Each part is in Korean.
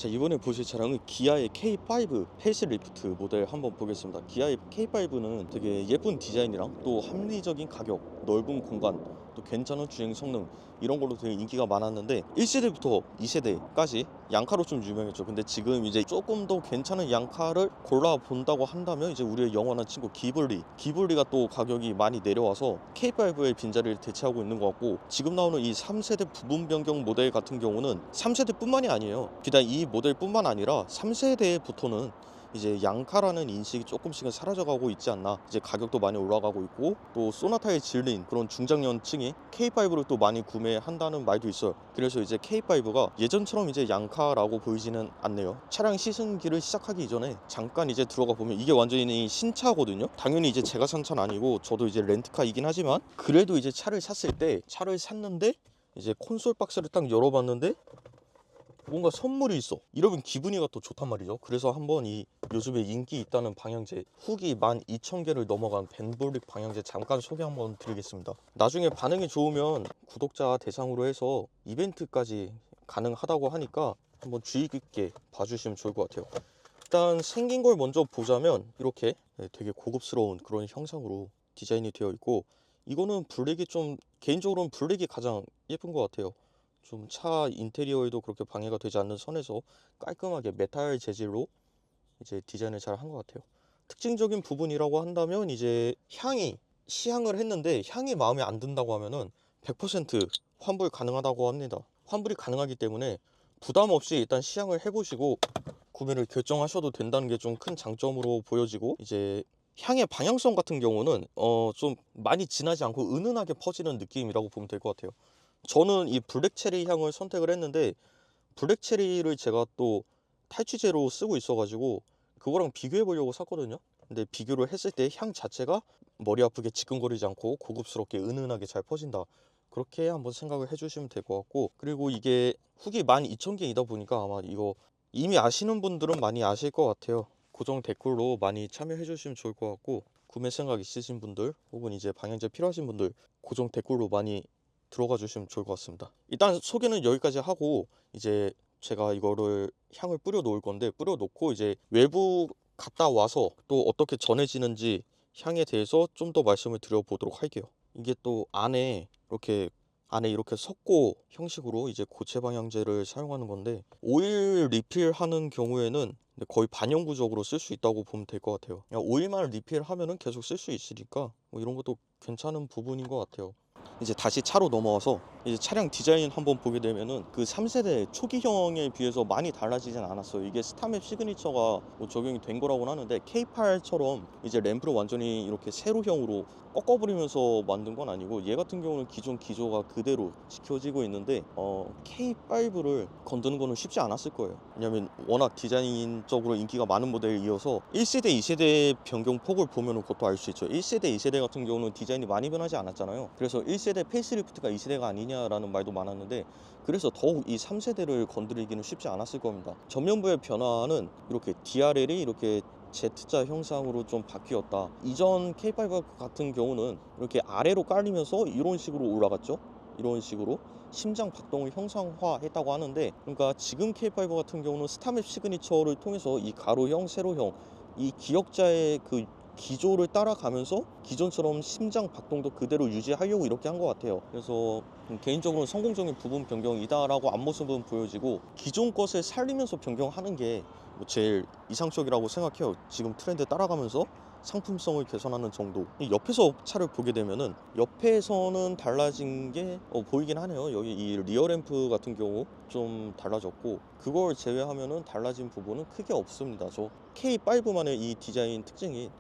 자, 이번에 보실 차량은 기아의 K5 페이스리프트 모델 한번 보겠습니다. 기아의 K5는 되게 예쁜 디자인이랑 또 합리적인 가격, 넓은 공간, 또 괜찮은 주행 성능 이런 걸로 되게 인기가 많았는데 1세대부터 2세대까지 양카로 좀 유명했죠. 근데 지금 이제 조금 더 괜찮은 양카를 골라본다고 한다면 이제 우리의 영원한 친구 기블리가 또 가격이 많이 내려와서 K5의 빈자리를 대체하고 있는 것 같고, 지금 나오는 이 3세대 부분 변경 모델 같은 경우는 3세대뿐만이 아니에요. 비단 이 모델뿐만 아니라 3세대부터는 이제 양카라는 인식이 조금씩은 사라져가고 있지 않나. 이제 가격도 많이 올라가고 있고, 또 소나타에 질린 그런 중장년층이 K5를 또 많이 구매한다는 말도 있어요. 그래서 이제 K5가 예전처럼 이제 양카라고 보이지는 않네요. 차량 시승기를 시작하기 이전에 잠깐 이제 들어가 보면 이게 완전히 신차거든요. 당연히 이제 제가 산 차는 아니고 저도 이제 렌트카이긴 하지만, 그래도 이제 차를 샀는데 이제 콘솔 박스를 딱 열어봤는데 뭔가 선물이 있어. 이러면 기분이가 또 좋단 말이죠. 그래서 한번 이 요즘에 인기 있다는 방향제, 후기 12,000개를 넘어간 벤볼릭 방향제 잠깐 소개 한번 드리겠습니다. 나중에 반응이 좋으면 구독자 대상으로 해서 이벤트까지 가능하다고 하니까 한번 주의 깊게 봐주시면 좋을 것 같아요. 일단 생긴 걸 먼저 보자면 이렇게 되게 고급스러운 그런 형상으로 디자인이 되어 있고, 이거는 블랙이 좀, 개인적으로는 블랙이 가장 예쁜 것 같아요. 좀 차 인테리어에도 그렇게 방해가 되지 않는 선에서 깔끔하게 메탈 재질로 이제 디자인을 잘 한 것 같아요. 특징적인 부분이라고 한다면 이제 시향을 했는데 향이 마음에 안 든다고 하면은 100% 환불 가능하다고 합니다. 환불이 가능하기 때문에 부담 없이 일단 시향을 해보시고 구매를 결정하셔도 된다는 게 좀 큰 장점으로 보여지고, 이제 향의 방향성 같은 경우는 좀 많이 진하지 않고 은은하게 퍼지는 느낌이라고 보면 될 것 같아요. 저는 이 블랙체리 향을 선택을 했는데, 블랙체리를 제가 또 탈취제로 쓰고 있어가지고 그거랑 비교해 보려고 샀거든요. 근데 비교를 했을 때 향 자체가 머리 아프게 지끈거리지 않고 고급스럽게 은은하게 잘 퍼진다, 그렇게 한번 생각을 해주시면 될 것 같고, 그리고 이게 후기 12,000개이다 보니까 아마 이거 이미 아시는 분들은 많이 아실 것 같아요. 고정 댓글로 많이 참여해 주시면 좋을 것 같고, 구매 생각 있으신 분들 혹은 이제 방향제 필요하신 분들 고정 댓글로 많이 들어가 주시면 좋을 것 같습니다. 일단 소개는 여기까지 하고, 이제 제가 이거를 향을 뿌려 놓을 건데, 뿌려 놓고 이제 외부 갔다 와서 또 어떻게 전해지는지 향에 대해서 좀 더 말씀을 드려 보도록 할게요. 이게 또 안에 이렇게 석고 형식으로 이제 고체 방향제를 사용하는 건데, 오일 리필하는 경우에는 거의 반영구적으로 쓸 수 있다고 보면 될 것 같아요. 그냥 오일만 리필하면은 계속 쓸 수 있으니까 뭐 이런 것도 괜찮은 부분인 것 같아요. 이제 다시 차로 넘어와서 이제 차량 디자인 한번 보게 되면은 그 3세대 초기형에 비해서 많이 달라지진 않았어요. 이게 스타맵 시그니처가 뭐 적용이 된 거라고는 하는데, K8처럼 이제 램프를 완전히 이렇게 세로형으로 꺾어버리면서 만든 건 아니고, 얘 같은 경우는 기존 기조가 그대로 지켜지고 있는데, K5를 건드는 거는 쉽지 않았을 거예요. 왜냐면 워낙 디자인적으로 인기가 많은 모델에 이어서 1세대, 2세대 변경 폭을 보면 그것도 알 수 있죠. 1세대, 2세대 같은 경우는 디자인이 많이 변하지 않았잖아요. 그래서 1세대 페이스리프트가 2세대가 아니냐라는 말도 많았는데, 그래서 더욱 이 3세대를 건드리기는 쉽지 않았을 겁니다. 전면부의 변화는 이렇게 DRL이 이렇게 Z자 형상으로 좀 바뀌었다. 이전 K5 같은 경우는 이렇게 아래로 깔리면서 이런 식으로 올라갔죠. 이런 식으로 심장 박동을 형상화했다고 하는데, 그러니까 지금 K5 같은 경우는 스타맵 시그니처를 통해서 이 가로형, 세로형, 이 기역자의 그 기조를 따라가면서 기존처럼 심장 박동도 그대로 유지하려고 이렇게 한 것 같아요. 그래서 개인적으로는 성공적인 부분 변경이다라고 앞모습은 보여지고, 기존 것을 살리면서 변경하는 게 뭐 제일 이상적이라고 생각해요. 지금 트렌드 따라가면서 상품성을 개선하는 정도. 옆에서 차를 보게 되면은 옆에서는 달라진 게 보이긴 하네요. 여기 이 리어 램프 같은 경우 좀 달라졌고, 그걸 제외하면은 달라진 부분은 크게 없습니다. 저 K5만의 이 디자인 특징이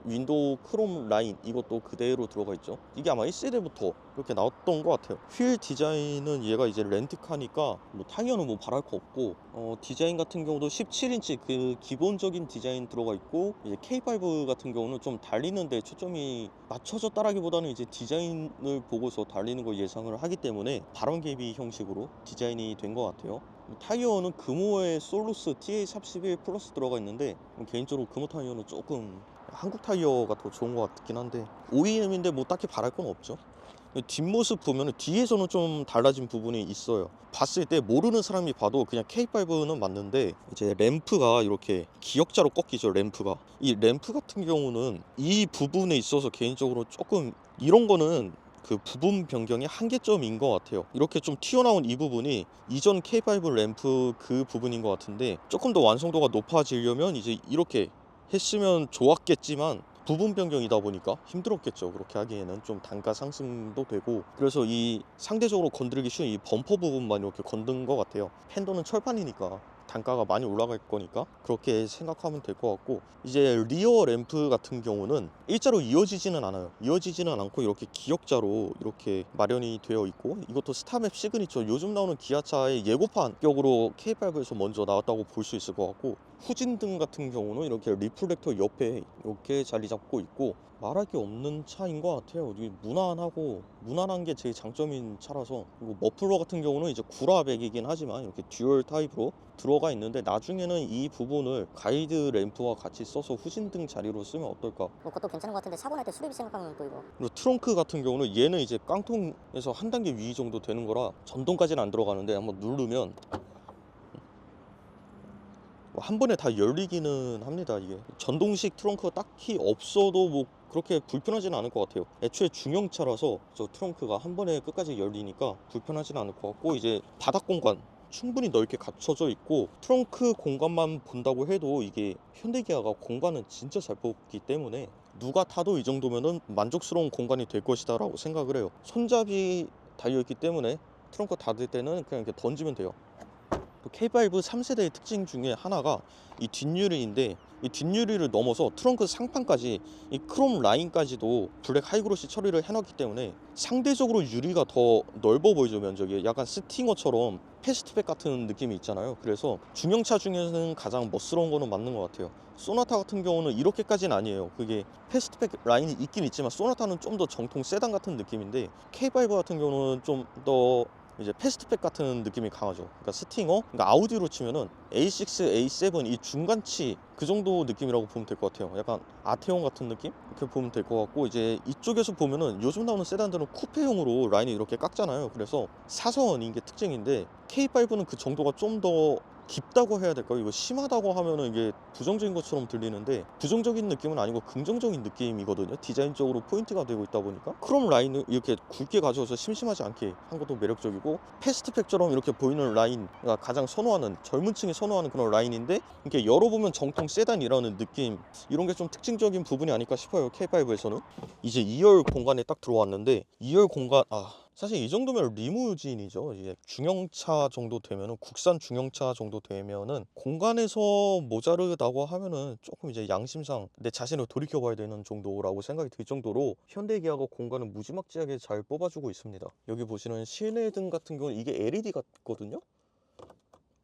윈도우 크롬 라인, 이것도 그대로 들어가 있죠. 이게 아마 1세대부터 이렇게 나왔던 것 같아요. 휠 디자인은 얘가 이제 렌트카니까 뭐 타이어는 뭐 바랄 거 없고, 디자인 같은 경우도 17인치 그 기본적인 디자인 들어가 있고, 이제 K5 같은 경우는 좀 달리는데 초점이 맞춰졌다라기보다는 이제 디자인을 보고서 달리는 걸 예상을 하기 때문에 발원 개비 형식으로 디자인이 된 것 같아요. 타이어는 금호의 솔루스 TA31 플러스 들어가 있는데, 개인적으로 금호 타이어는 조금 한국 타이어가 더 좋은 것 같긴 한데, OEM인데 뭐 딱히 바랄 건 없죠. 뒷모습 보면 뒤에서는 좀 달라진 부분이 있어요. 봤을 때 모르는 사람이 봐도 그냥 K5는 맞는데 이제 램프가 이렇게 기역자로 꺾이죠. 램프가 이 램프 같은 경우는 이 부분에 있어서 개인적으로 조금 이런 거는 그 부분 변경의 한계점인 것 같아요. 이렇게 좀 튀어나온 이 부분이 이전 K5 램프 그 부분인 것 같은데 조금 더 완성도가 높아지려면 이제 이렇게 했으면 좋았겠지만 부분 변경이다 보니까 힘들었겠죠. 그렇게 하기에는 좀 단가 상승도 되고 그래서 이 상대적으로 건드리기 쉬운 이 범퍼 부분만 이렇게 건든 것 같아요. 펜더는 철판이니까 단가가 많이 올라갈 거니까 그렇게 생각하면 될 것 같고 이제 리어 램프 같은 경우는 일자로 이어지지는 않아요. 이어지지는 않고 이렇게 기역자로 이렇게 마련이 되어 있고 이것도 스타맵 시그니처 요즘 나오는 기아차의 예고판 격으로 K5에서 먼저 나왔다고 볼 수 있을 것 같고 후진등 같은 경우는 이렇게 리플렉터 옆에 이렇게 자리 잡고 있고 말할 게 없는 차인 것 같아요. 이게 무난한 게 제일 장점인 차라서 그리고 머플러 같은 경우는 이제 구라백이긴 하지만 이렇게 듀얼 타입으로 들어가 있는데 나중에는 이 부분을 가이드 램프와 같이 써서 후진등 자리로 쓰면 어떨까. 뭐 그것도 괜찮은 것 같은데 사고 날 때 수리비 생각하면 또 이거 그리고 트렁크 같은 경우는 얘는 이제 깡통에서 한 단계 위 정도 되는 거라 전동까지는 안 들어가는데 한번 누르면 한 번에 다 열리기는 합니다. 이게 전동식 트렁크가 딱히 없어도 뭐 그렇게 불편하지는 않을 것 같아요. 애초에 중형차라서 저 트렁크가 한 번에 끝까지 열리니까 불편하지는 않을 것 같고 이제 바닥 공간 충분히 넓게 갖춰져 있고 트렁크 공간만 본다고 해도 이게 현대기아가 공간은 진짜 잘 뽑기 때문에 누가 타도 이 정도면은 만족스러운 공간이 될 것이다 라고 생각을 해요. 손잡이 달려있기 때문에 트렁크 닫을 때는 그냥 이렇게 던지면 돼요. K5 3세대의 특징 중에 하나가 이 뒷유리인데 이 뒷유리를 넘어서 트렁크 상판까지 이 크롬 라인까지도 블랙 하이그로시 처리를 해놨기 때문에 상대적으로 유리가 더 넓어 보이죠. 면적이 약간 스팅어처럼 패스트백 같은 느낌이 있잖아요. 그래서 중형차 중에서는 가장 멋스러운 거는 맞는 것 같아요. 소나타 같은 경우는 이렇게까지는 아니에요. 그게 패스트백 라인이 있긴 있지만 소나타는 좀 더 정통 세단 같은 느낌인데 K5 같은 경우는 좀더 이제 패스트백 같은 느낌이 강하죠. 그러니까 스팅어, 그러니까 아우디로 치면은 A6, A7 이 중간치 그 정도 느낌이라고 보면 될 것 같아요. 약간 아테온 같은 느낌? 이렇게 보면 될 것 같고 이제 이쪽에서 보면은 요즘 나오는 세단들은 쿠페용으로 라인이 이렇게 깎잖아요. 그래서 사선인 게 특징인데 K5는 그 정도가 좀 더 깊다고 해야 될까요? 이거 심하다고 하면은 이게 부정적인 것처럼 들리는데 부정적인 느낌은 아니고 긍정적인 느낌이거든요. 디자인적으로 포인트가 되고 있다 보니까 크롬 라인을 이렇게 굵게 가져와서 심심하지 않게 한 것도 매력적이고 패스트팩처럼 이렇게 보이는 라인가 가장 선호하는 젊은 층이 선호하는 그런 라인인데 이렇게 열어보면 정통 세단이라는 느낌 이런 게 좀 특징적인 부분이 아닐까 싶어요. K5에서는 이제 2열 공간에 딱 들어왔는데 2열 공간 사실 이 정도면 리무진이죠. 이제 중형차 정도 되면은 국산 중형차 정도 되면은 공간에서 모자르다고 하면은 조금 이제 양심상 내 자신을 돌이켜봐야 되는 정도라고 생각이 들 정도로 현대기아가 공간을 무지막지하게 잘 뽑아주고 있습니다. 여기 보시는 실내등 같은 경우는 이게 LED 같거든요.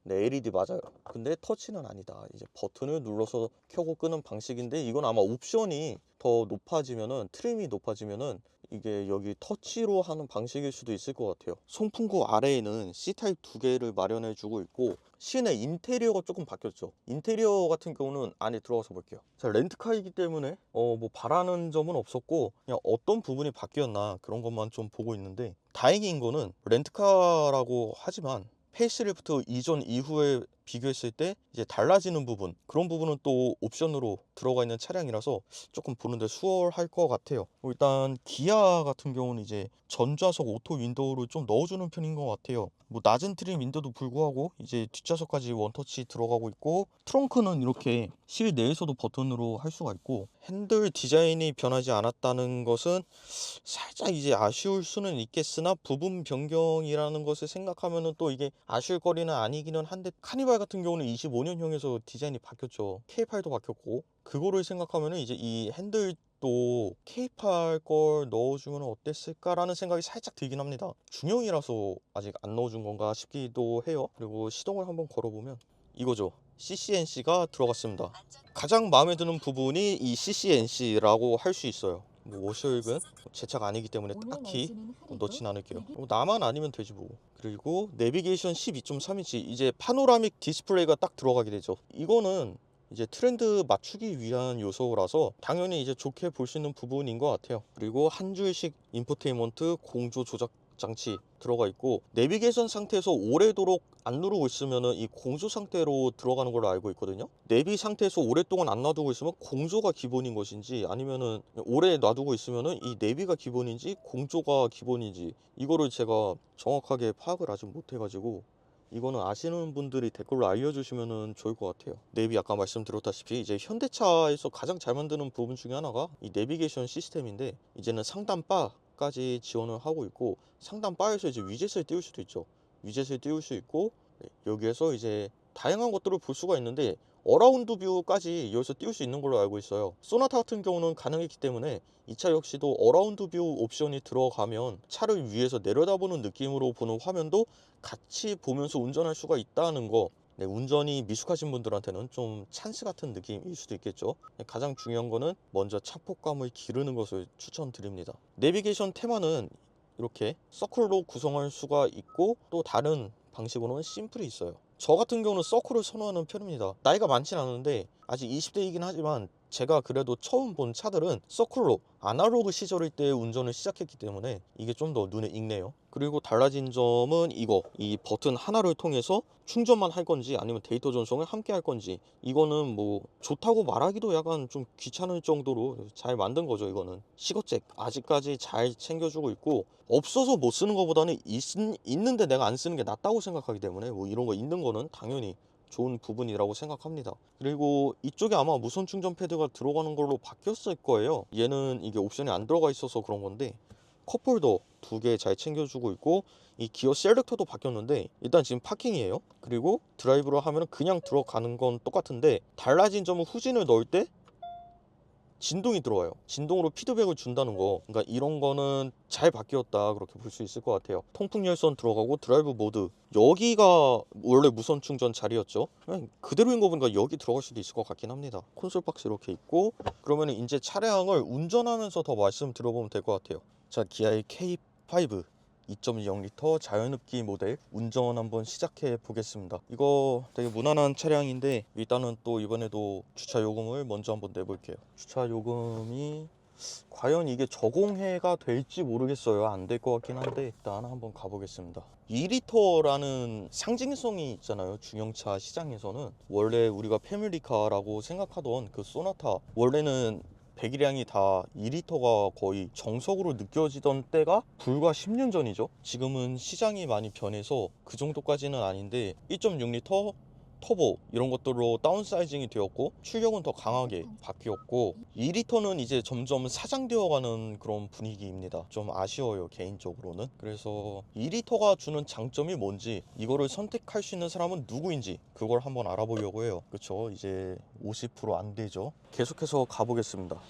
네, LED 맞아요. 근데 터치는 아니다. 이제 버튼을 눌러서 켜고 끄는 방식인데 이건 아마 옵션이 더 높아지면은 트림이 높아지면은 이게 여기 터치로 하는 방식일 수도 있을 것 같아요. 송풍구 아래에는 C타입 두 개를 마련해 주고 있고 시내 인테리어가 조금 바뀌었죠. 인테리어 같은 경우는 안에 들어가서 볼게요. 자, 렌트카이기 때문에 뭐 바라는 점은 없었고 그냥 어떤 부분이 바뀌었나 그런 것만 좀 보고 있는데 다행인 거는 렌트카라고 하지만 페이스리프트 이전 이후에 비교했을 때 이제 달라지는 부분 그런 부분은 또 옵션으로 들어가 있는 차량이라서 조금 보는데 수월할 것 같아요. 일단 기아 같은 경우는 이제 전좌석 오토 윈도우를 좀 넣어주는 편인 것 같아요. 뭐 낮은 트림인데도 불구하고 이제 뒷좌석까지 원터치 들어가고 있고 트렁크는 이렇게 실내에서도 버튼으로 할 수가 있고 핸들 디자인이 변하지 않았다는 것은 살짝 이제 아쉬울 수는 있겠으나 부분 변경이라는 것을 생각하면은 또 이게 아쉬울 거리는 아니기는 한데 카니발 같은 경우는 25년형에서 디자인이 바뀌었죠. K8도 바뀌었고 그거를 생각하면은 이제 이 핸들 또 K8 걸 넣어주면 어땠을까라는 생각이 살짝 들긴 합니다. 중형이라서 아직 안 넣어준 건가 싶기도 해요. 그리고 시동을 한번 걸어보면 이거죠. CCNC가 들어갔습니다. 가장 마음에 드는 부분이 이 CCNC라고 할 수 있어요. 뭐 워셔액은 제 차가 아니기 때문에 딱히 넣진 않을게요. 나만 아니면 되지 뭐. 그리고 내비게이션 12.3인치 이제 파노라믹 디스플레이가 딱 들어가게 되죠. 이거는 이제 트렌드 맞추기 위한 요소라서 당연히 이제 좋게 볼 수 있는 부분인 것 같아요. 그리고 한 줄씩 인포테인먼트 공조 조작 장치 들어가 있고, 내비게이션 상태에서 오래도록 안 누르고 있으면은 이 공조 상태로 들어가는 걸로 알고 있거든요. 내비 상태에서 오랫동안 안 놔두고 있으면 공조가 기본인 것인지, 아니면은 오래 놔두고 있으면은 이 내비가 기본인지 공조가 기본인지, 이거를 제가 정확하게 파악을 아직 못해가지고 이거는 아시는 분들이 댓글로 알려주시면 좋을 것 같아요. 내비 아까 말씀드렸다시피 이제 현대차에서 가장 잘 만드는 부분 중에 하나가 이 내비게이션 시스템인데, 이제는 상단바까지 지원을 하고 있고, 상단바에서 이제 위젯을 띄울 수도 있죠. 위젯을 띄울 수 있고, 여기에서 이제 다양한 것들을 볼 수가 있는데 어라운드 뷰까지 여기서 띄울 수 있는 걸로 알고 있어요. 소나타 같은 경우는 가능했기 때문에 이 차 역시도 어라운드 뷰 옵션이 들어가면 차를 위에서 내려다보는 느낌으로 보는 화면도 같이 보면서 운전할 수가 있다는 거, 운전이 미숙하신 분들한테는 좀 찬스 같은 느낌일 수도 있겠죠. 가장 중요한 거는 먼저 차폭감을 기르는 것을 추천드립니다. 내비게이션 테마는 이렇게 서클로 구성할 수가 있고, 또 다른 방식으로는 심플이 있어요. 저 같은 경우는 서클을 선호하는 편입니다. 나이가 많진 않은데 아직 20대이긴 하지만 제가 그래도 처음 본 차들은 서클로 아날로그 시절일 때 운전을 시작했기 때문에 이게 좀 더 눈에 익네요. 그리고 달라진 점은 이 버튼 하나를 통해서 충전만 할 건지 아니면 데이터 전송을 함께 할 건지, 이거는 뭐 좋다고 말하기도 약간 좀 귀찮을 정도로 잘 만든 거죠. 이거는 시거잭 아직까지 잘 챙겨주고 있고, 없어서 못 쓰는 것보다는 있는데 내가 안 쓰는 게 낫다고 생각하기 때문에 뭐 이런 거 있는 거는 당연히 좋은 부분이라고 생각합니다. 그리고 이쪽에 아마 무선 충전 패드가 들어가는 걸로 바뀌었을 거예요. 얘는 이게 옵션이 안 들어가 있어서 그런 건데, 컵홀더 2개 잘 챙겨주고 있고, 이 기어 셀렉터도 바뀌었는데 일단 지금 파킹이에요. 그리고 드라이브를 하면 그냥 들어가는 건 똑같은데, 달라진 점은 후진을 넣을 때 진동이 들어와요. 진동으로 피드백을 준다는 거. 그러니까 이런 거는 잘 바뀌었다, 그렇게 볼 수 있을 것 같아요. 통풍 열선 들어가고, 드라이브 모드 여기가 원래 무선 충전 자리였죠. 그냥 그대로인 거 보니까 여기 들어갈 수도 있을 것 같긴 합니다. 콘솔 박스 이렇게 있고, 그러면 이제 차량을 운전하면서 더 말씀 들어보면 될 것 같아요. 자, 기아의 K5 2.0L 자연흡기 모델 운전 한번 시작해 보겠습니다. 이거 되게 무난한 차량인데, 일단은 또 이번에도 주차 요금을 먼저 한번 내볼게요. 주차 요금이 과연 이게 저공해가 될지 모르겠어요. 안 될 것 같긴 한데 일단 한번 가보겠습니다. 2리터라는 상징성이 있잖아요. 중형차 시장에서는 원래 우리가 패밀리카라고 생각하던 그 소나타, 원래는 배기량이 다 2리터가 거의 정석으로 느껴지던 때가 불과 10년 전이죠. 지금은 시장이 많이 변해서 그 정도까지는 아닌데 1.6리터 터보 이런 것들로 다운사이징이 되었고, 출력은 더 강하게 바뀌었고, 2리터는 이제 점점 사장되어가는 그런 분위기입니다. 좀 아쉬워요, 개인적으로는. 그래서 2리터가 주는 장점이 뭔지, 이거를 선택할 수 있는 사람은 누구인지 그걸 한번 알아보려고 해요. 그쵸, 이제 50% 안 되죠. 계속해서 가보겠습니다.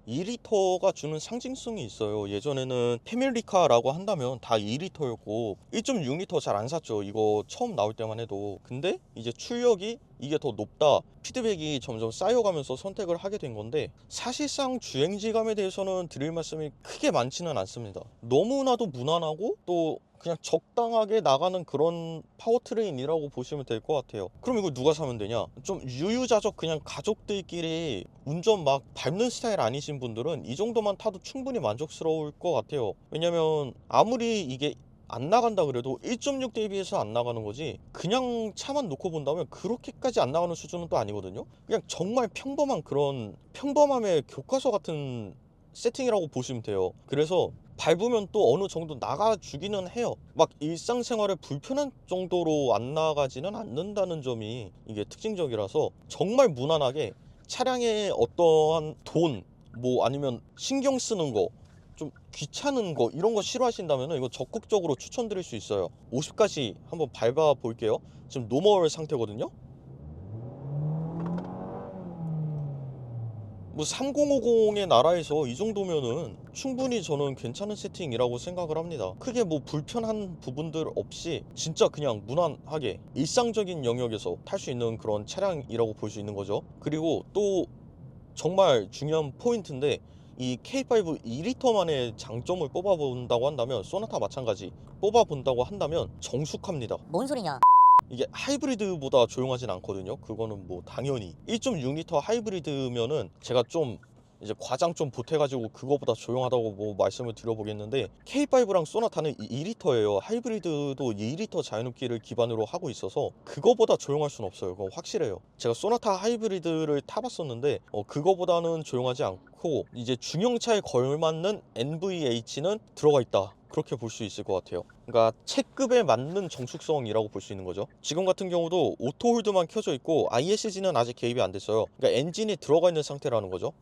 2리터가 주는 상징성이 있어요. 예전에는 패밀리카라고 한다면 다 2리터였고 1.6리터 잘 안 샀죠. 이거 처음 나올 때만 해도. 근데 이제 출력이 이게 더 높다, 피드백이 점점 쌓여가면서 선택을 하게 된 건데, 사실상 주행질감에 대해서는 드릴 말씀이 크게 많지는 않습니다. 너무나도 무난하고 또 그냥 적당하게 나가는 그런 파워트레인이라고 보시면 될 것 같아요. 그럼 이거 누가 사면 되냐? 좀 유유자적 그냥 가족들끼리 운전 막 밟는 스타일 아니신 분들은 이 정도만 타도 충분히 만족스러울 것 같아요. 왜냐면 아무리 이게 안 나간다 그래도 1.6 대비해서 안 나가는 거지, 그냥 차만 놓고 본다면 그렇게까지 안 나가는 수준은 또 아니거든요. 그냥 정말 평범한 그런 평범함의 교과서 같은 세팅이라고 보시면 돼요. 그래서 밟으면 또 어느 정도 나가주기는 해요. 막 일상생활에 불편한 정도로 안 나가지는 않는다는 점이 이게 특징적이라서, 정말 무난하게 차량에 어떠한 돈, 뭐 아니면 신경 쓰는 거, 좀 귀찮은 거 이런 거 싫어하신다면 이거 적극적으로 추천드릴 수 있어요. 50까지 한번 밟아 볼게요. 지금 노멀 상태거든요. 뭐 3050의 나라에서 이 정도면은 충분히 저는 괜찮은 세팅이라고 생각을 합니다. 크게 뭐 불편한 부분들 없이 진짜 그냥 무난하게 일상적인 영역에서 탈 수 있는 그런 차량이라고 볼 수 있는 거죠. 그리고 또 정말 중요한 포인트인데, 이 K5 2리터만의 장점을 뽑아본다고 한다면, 소나타 마찬가지 뽑아본다고 한다면 정숙합니다. 뭔 소리냐? 이게 하이브리드보다 조용하진 않거든요. 그거는 뭐 당연히 1.6L 하이브리드면은 제가 좀 이제 과장 좀 보태가지고 그거보다 조용하다고 뭐 말씀을 드려보겠는데, K5랑 소나타는 2L예요. 하이브리드도 2L 자연흡기를 기반으로 하고 있어서 그거보다 조용할 수는 없어요. 그건 확실해요. 제가 소나타 하이브리드를 타봤었는데 그거보다는 조용하지 않고, 이제 중형차에 걸맞는 NVH는 들어가 있다, 그렇게 볼 수 있을 것 같아요. 그러니까 체급에 맞는 정숙성이라고 볼 수 있는 거죠. 지금 같은 경우도 오토홀드만 켜져 있고 ISG는 아직 개입이 안 됐어요. 그러니까 엔진이 들어가 있는 상태라는 거죠.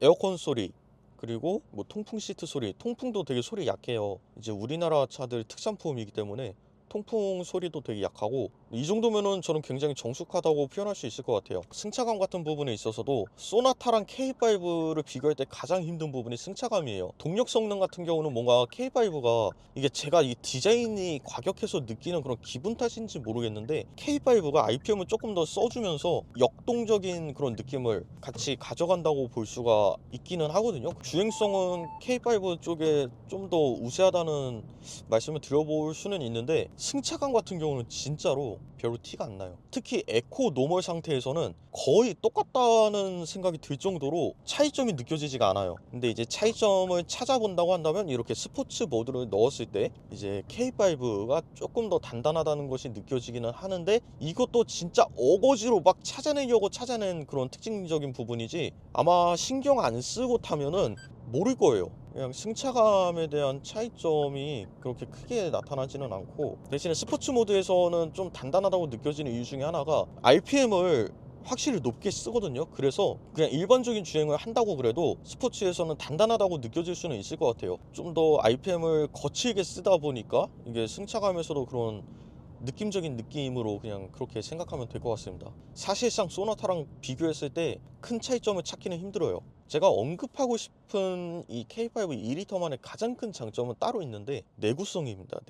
에어컨 소리, 그리고 뭐 통풍 시트 소리, 통풍도 되게 소리 약해요. 이제 우리나라 차들 특산품이기 때문에 통풍 소리도 되게 약하고, 이 정도면은 저는 굉장히 정숙하다고 표현할 수 있을 것 같아요. 승차감 같은 부분에 있어서도 소나타랑 K5를 비교할 때 가장 힘든 부분이 승차감이에요. 동력 성능 같은 경우는 뭔가 K5가, 이게 제가 이 디자인이 과격해서 느끼는 그런 기분 탓인지 모르겠는데, K5가 RPM을 조금 더 써주면서 역동적인 그런 느낌을 같이 가져간다고 볼 수가 있기는 하거든요. 주행성은 K5 쪽에 좀 더 우세하다는 말씀을 드려볼 수는 있는데, 승차감 같은 경우는 진짜로 별로 티가 안 나요. 특히 에코 노멀 상태에서는 거의 똑같다는 생각이 들 정도로 차이점이 느껴지지가 않아요. 근데 이제 차이점을 찾아본다고 한다면 이렇게 스포츠 모드를 넣었을 때 이제 K5가 조금 더 단단하다는 것이 느껴지기는 하는데, 이것도 진짜 어거지로 막 찾아낸 그런 특징적인 부분이지, 아마 신경 안 쓰고 타면은 모를 거예요. 그냥 승차감에 대한 차이점이 그렇게 크게 나타나지는 않고, 대신에 스포츠 모드에서는 좀 단단하다고 느껴지는 이유 중에 하나가 RPM을 확실히 높게 쓰거든요. 그래서 그냥 일반적인 주행을 한다고 그래도 스포츠에서는 단단하다고 느껴질 수는 있을 것 같아요. 좀 더 RPM을 거칠게 쓰다 보니까 이게 승차감에서도 그런 느낌적인 느낌으로 그냥 그렇게 생각하면 될 것 같습니다. 사실상 소나타랑 비교했을 때 큰 차이점을 찾기는 힘들어요. 제가 언급하고 싶은 이 K5 2리터만의 가장 큰 장점은 따로 있는데, 내구성입니다.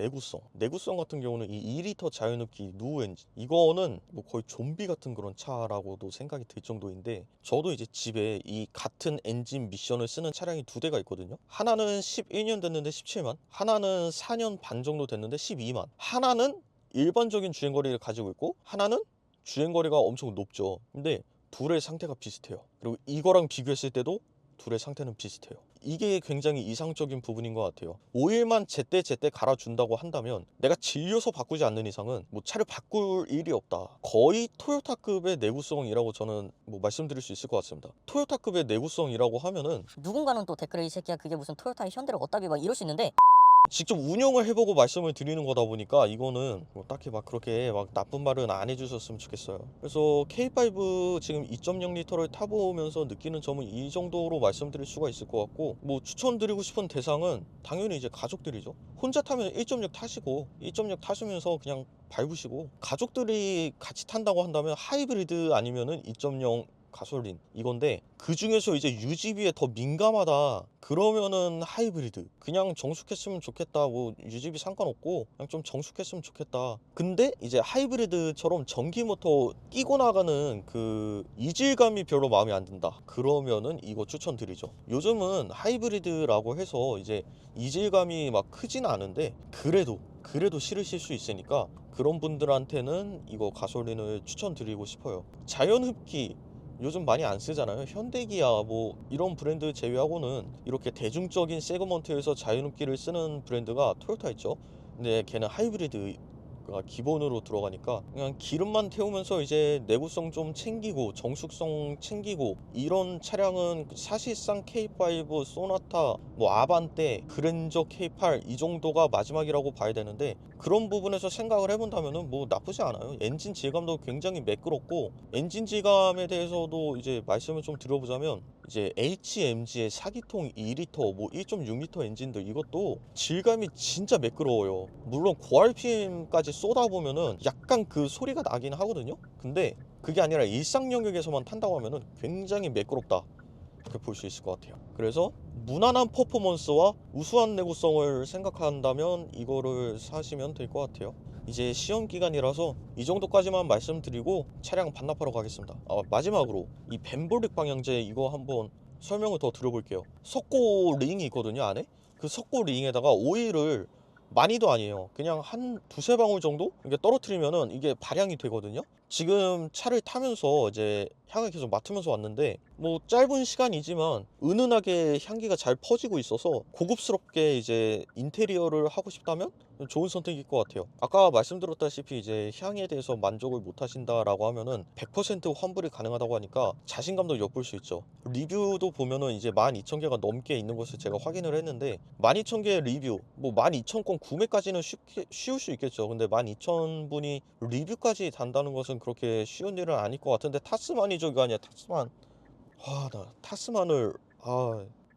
내구성 같은 경우는 이 2리터 자연흡기 누우 엔진, 이거는 뭐 거의 좀비 같은 그런 차라고도 생각이 들 정도인데, 저도 이제 집에 이 같은 엔진 미션을 쓰는 차량이 두 대가 있거든요. 하나는 11년 됐는데 17만, 하나는 4년 반 정도 됐는데 12만. 하나는 일반적인 주행거리를 가지고 있고 하나는 주행거리가 엄청 높죠. 근데 둘의 상태가 비슷해요. 그리고 이거랑 비교했을 때도 둘의 상태는 비슷해요. 이게 굉장히 이상적인 부분인 것 같아요. 오일만 제때 갈아준다고 한다면, 내가 질려서 바꾸지 않는 이상은 뭐 차를 바꿀 일이 없다. 거의 토요타급의 내구성이라고 저는 뭐 말씀드릴 수 있을 것 같습니다. 토요타급의 내구성이라고 하면은, 누군가는 또 댓글에 이 새끼야 그게 무슨 토요타의 현대를 어따비 막 이럴 수 있는데, 직접 운영을 해보고 말씀을 드리는 거다 보니까 이거는 뭐 딱히 막 그렇게 막 나쁜 말은 안 해주셨으면 좋겠어요. 그래서 K5 지금 2.0L를 타보면서 느끼는 점은 이 정도로 말씀드릴 수가 있을 것 같고, 뭐 추천드리고 싶은 대상은 당연히 이제 가족들이죠. 혼자 타면 1.6 타시고 1.6 타시면서 그냥 밟으시고, 가족들이 같이 탄다고 한다면 하이브리드 아니면은 2.0 가솔린 이건데, 그 중에서 이제 유지비에 더 민감하다 그러면은 하이브리드, 그냥 정숙했으면 좋겠다, 뭐 유지비 상관없고 그냥 좀 정숙했으면 좋겠다. 근데 이제 하이브리드처럼 전기 모터 끼고 나가는 그 이질감이 별로 마음에 안 든다 그러면은 이거 추천드리죠. 요즘은 하이브리드라고 해서 이제 이질감이 막 크진 않은데, 그래도 싫으실 수 있으니까 그런 분들한테는 이거 가솔린을 추천드리고 싶어요. 자연흡기 요즘 많이 안 쓰잖아요. 현대기아 뭐 이런 브랜드 제외하고는 이렇게 대중적인 세그먼트에서 자연흡기를 쓰는 브랜드가 토요타 있죠. 근데 걔는 하이브리드가 기본으로 들어가니까 그냥 기름만 태우면서 이제 내구성 좀 챙기고 정숙성 챙기고, 이런 차량은 사실상 K5, 소나타, 뭐 아반떼, 그랜저 K8 이 정도가 마지막이라고 봐야 되는데, 그런 부분에서 생각을 해본다면은 뭐 나쁘지 않아요. 엔진 질감도 굉장히 매끄럽고, 엔진 질감에 대해서도 이제 말씀을 좀 드려보자면, 이제 HMG의 4기통 2리터 뭐 1.6리터 엔진들 이것도 질감이 진짜 매끄러워요. 물론 고RPM까지 쏟아보면은 약간 그 소리가 나긴 하거든요. 근데 그게 아니라 일상 영역에서만 탄다고 하면은 굉장히 매끄럽다, 그렇게 볼 수 있을 것 같아요. 그래서 무난한 퍼포먼스와 우수한 내구성을 생각한다면 이거를 사시면 될 것 같아요. 이제 시험 기간이라서 이 정도까지만 말씀드리고 차량 반납하러 가겠습니다. 마지막으로 이 벤볼릭 방향제 이거 한번 설명을 더 드려볼게요. 석고 링이 있거든요, 안에. 그 석고 링에다가 오일을 많이도 아니에요. 그냥 한 두세 방울 정도 이게 떨어뜨리면은 이게 발향이 되거든요. 지금 차를 타면서 이제 향을 계속 맡으면서 왔는데 뭐 짧은 시간이지만 은은하게 향기가 잘 퍼지고 있어서 고급스럽게 이제 인테리어를 하고 싶다면 좋은 선택일 것 같아요. 아까 말씀드렸다시피 이제 향에 대해서 만족을 못 하신다라고 하면은 100% 환불이 가능하다고 하니까 자신감도 엿볼 수 있죠. 리뷰도 보면은 이제 12,000개가 넘게 있는 것을 제가 확인을 했는데 12,000개의 리뷰, 뭐 12,000건 구매까지는 쉬울 수 있겠죠. 근데 12,000분이 리뷰까지 단다는 것은 그렇게 쉬운 일은 아닐 것 같은데 타스마니저가 아니야 타스만. 나 타스만을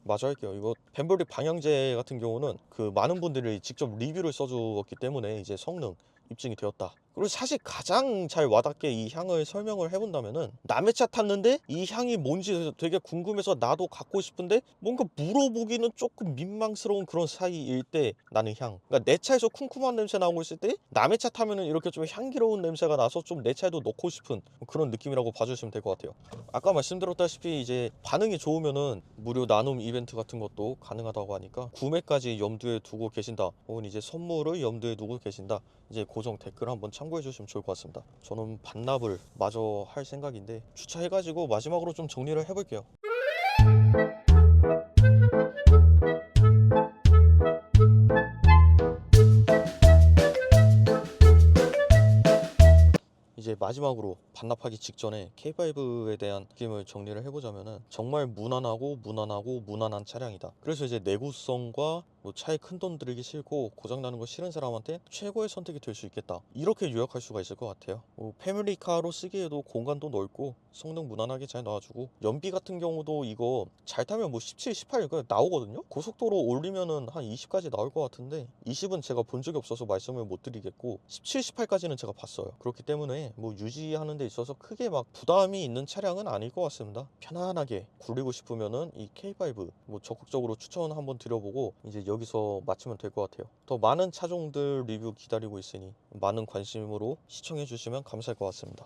마저 할게요. 이거 벤벌리 방향제 같은 경우는 그 많은 분들이 직접 리뷰를 써주었기 때문에 이제 성능 입증이 되었다. 그리고 사실 가장 잘 와닿게 이 향을 설명을 해본다면은 남의 차 탔는데 이 향이 뭔지 되게 궁금해서 나도 갖고 싶은데 뭔가 물어보기는 조금 민망스러운 그런 사이일 때 나는 향. 그러니까 내 차에서 쿰쿰한 냄새 나고 있을 때 남의 차 타면은 이렇게 좀 향기로운 냄새가 나서 좀 내 차에도 넣고 싶은 그런 느낌이라고 봐주시면 될 것 같아요. 아까 말씀드렸다시피 이제 반응이 좋으면은 무료 나눔 이벤트 같은 것도 가능하다고 하니까 구매까지 염두에 두고 계신다 혹은 이제 선물을 염두에 두고 계신다 이제 고정 댓글 한번 참고해 주시면 좋을 것 같습니다. 저는 반납을 마저 할 생각인데 주차해가지고 마지막으로 좀 정리를 해볼게요. 이제 마지막으로 반납하기 직전에 K5에 대한 느낌을 정리를 해보자면은 정말 무난한 차량이다. 그래서 이제 내구성과 뭐 차에 큰 돈 들이기 싫고 고장나는 거 싫은 사람한테 최고의 선택이 될 수 있겠다. 이렇게 요약할 수가 있을 것 같아요. 패밀리카로 쓰기에도 공간도 넓고 성능 무난하게 잘 나와주고 연비 같은 경우도 이거 잘 타면 뭐 17, 18 나오거든요. 고속도로 올리면은 한 20까지 나올 것 같은데 20은 제가 본 적이 없어서 말씀을 못 드리겠고 17, 18까지는 제가 봤어요. 그렇기 때문에 뭐 유지하는 데 있어서 크게 막 부담이 있는 차량은 아닐 것 같습니다. 편안하게 굴리고 싶으면은 이 K5 뭐 적극적으로 추천 한번 드려보고 이제 여기서 마치면 될 것 같아요. 더 많은 차종들 리뷰 기다리고 있으니 많은 관심으로 시청해 주시면 감사할 것 같습니다.